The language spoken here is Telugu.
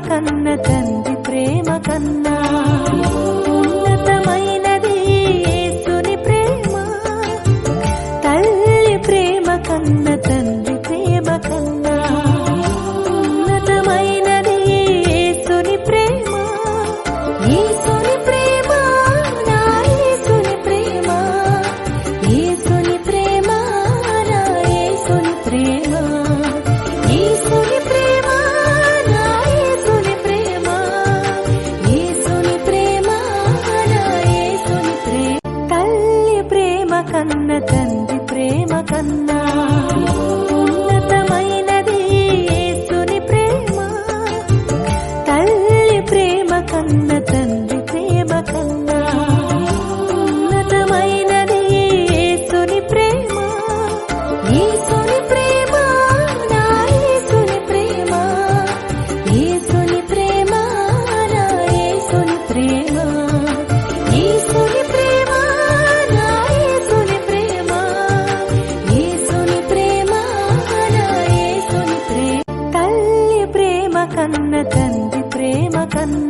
కన్న తండ్రి ప్రేమ కన్నా ఉన్నతమైనది యేసుని ప్రేమ. తల్లి ప్రేమ కన్న తండ్రి ప్రేమ కన్నా ఉన్నతమైనది యేసుని ప్రేమ. యేసుని ప్రేమ నా యేసుని ప్రేమ, యేసుని ప్రేమ నా యేసుని ప్రేమ, యేసుని ప్రేమ నా యేసుని ప్రేమ, యేసుని ప్రేమ నా యేసుని ప్రేమ. తల్లి ప్రేమ కన్న తండ్రి ప్రేమ కన్నా ఉన్నతమైనది యేసుని ప్రేమ. తల్లి ప్రేమ కన్న తండ్రి ప్రేమ కన్నా ఉన్నతమైనది యేసుని ప్రేమ. యేసుని ప్రేమ నా యేసుని ప్రేమ, యేసుని ప్రేమ నా యేసుని ప్రేమ, యేసుని ప్రేమ నా యేసుని ప్రేమ, యేసుని ప్రేమ నా యేసుని ప్రేమ. తల్లి ప్రేమ కన్న తండ్రి ప్రేమ కన్నా